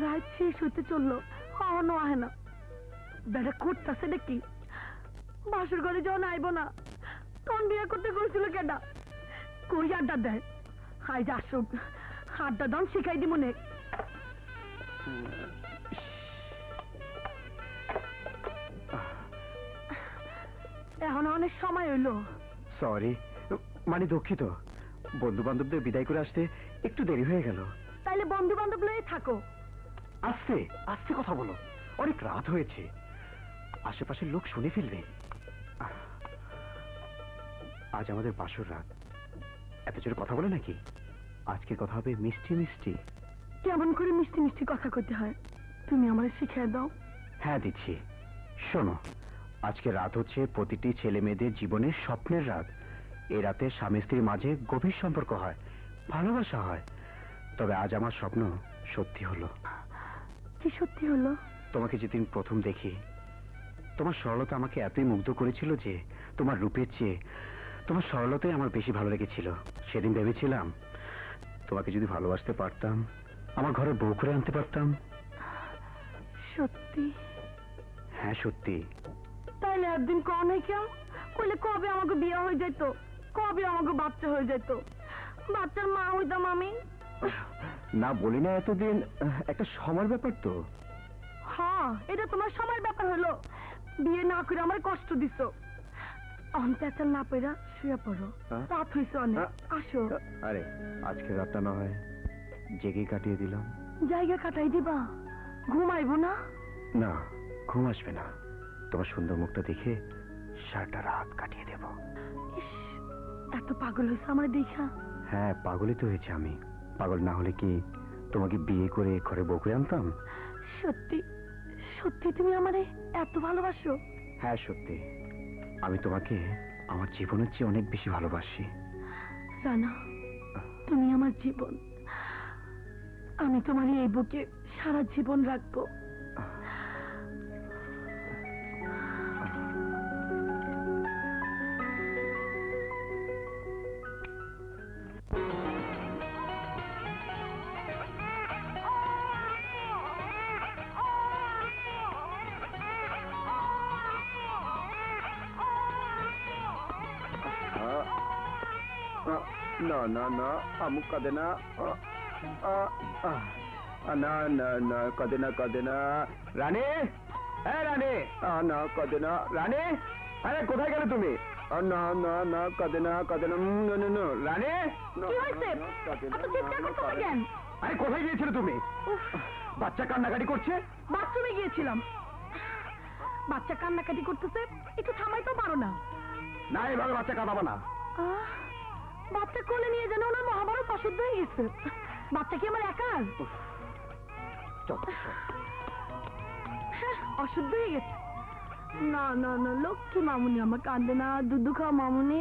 রাত শেষ হইতে চললো, এখনো আহে না। বেটা করতেছে নাকি? বাসর ঘরে যখন আইব না তখন বিয়ে করতে করেছিল কেডা? কই আড্ডা দেয়? হাই যা আসুক, আড্ডা দাম শিখাই দি মনে। এখন অনেক সময় হইলো। সরি, মানে দুঃখিত, বন্ধু বান্ধবদের বিদায় করে আসতে একটু দেরি হয়ে গেল। তাইলে বন্ধু বান্ধব লয়ে থাকো। আস্তে আস্তে কথা বলো, অনেক রাত হয়েছে, আশেপাশের লোক শুনে ফেলবে। আজ আমাদের বাসর রাত, এত জোরে কথা বলে নাকি? আজকে কথা হবে মিষ্টি মিষ্টি। কেমন করে মিষ্টি মিষ্টি কথা কইতে হয় তুমি আমার শিখিয়ে দাও। হ্যাঁ দিচ্ছি, শোনো। আজকে রাত হচ্ছে প্রতিটি ছেলে মেয়েদের জীবনের স্বপ্নের রাত। এই রাতে স্বামী স্ত্রীর মাঝে গভীর সম্পর্ক হয়, ভালোবাসা হয়। তবে আজ আমার স্বপ্ন সত্যি হলো। কি সত্যি হলো? তোমাকে যেদিন প্রথম দেখি, তোমার সরলতা আমাকে এতই মুগ্ধ করেছিল যে তোমার রূপের চেয়ে তোমার সরলতাই আমার বেশি ভালো লেগেছিল। সেদিন ভেবেছিলাম তোমাকে যদি ভালোবাসতে পারতাম, আমার ঘরে বউ করে আনতে পারতাম। সত্যি? হ্যাঁ সত্যি। তাইলে একদিন কম নাই কেউ কইলে কবে আমাকে বিয়ে হয়ে যেত, কবে আমাকে বাচ্চা হয়ে যেত, বাচ্চার মা হইতাম আমি। না বলি না এতদিন, একটা সময়ের ব্যাপার তো। হ্যাঁ, এটা তোমার সময়ের ব্যাপার হলো। বিয়ে না করে আমার কষ্ট দিছো। অন্তেচাল না পেরা শুয়ে পড়ো, রাত হয়েছে অনেক, আসো। আরে আজকে রাতটা না হয় জেগে কাটিয়ে দিলাম। জায়গা কাটাই দিবা? ঘুমাইবো না? না, ঘুম আসবে না। তোমার সুন্দর মুখটা দেখে সারাটা রাত কাটিয়ে দেব। ইস, এত পাগল হয়েছে আমার দেখা? হ্যাঁ, পাগলই তো হয়েছে আমি। পাগল না হলে কি তোমাকে বিয়ে করে ঘরে বউ করে আনতাম? সত্যি সত্যি তুমি আমারে এত ভালোবাসো? হ্যাঁ সত্যি, আমি তোমাকে আমার জীবনের চেয়ে অনেক বেশি ভালোবাসি। জানা, তুমি আমার জীবন। আমি তোমার এই বুকে সারা জীবন রাখবো। না না না, আমুক কাঁদে না। না না না, কাঁদে না কাঁদে না। রানী, হ্যাঁ রানী, না কাঁদে না। রানী, আরে কোথায় গেলে তুমি? না না না, কাঁদে না কাঁদে না। রানী, কি হয়েছে? এত চিৎকার করছো কেন? আরে কোথায় গিয়েছিলে তুমি? বাচ্চা কান্নাকাটি করছে। বাথরুমে গিয়েছিলাম। বাচ্চা কান্নাকাটি করতেছে, একটু থামাইতেও পারো না? না, এভাবে বাচ্চা কাঁদাবা না। বাচ্চা কোলে নিয়ে যেন ওনার মহাভারত অশুদ্ধ হয়ে গেছে। বাচ্চা কি আমার একার? অশুদ্ধ হয়ে গেছে। না না না, লক্ষ্মী মামুনি আমার কান্দে না। দুধু খাও মামুনি।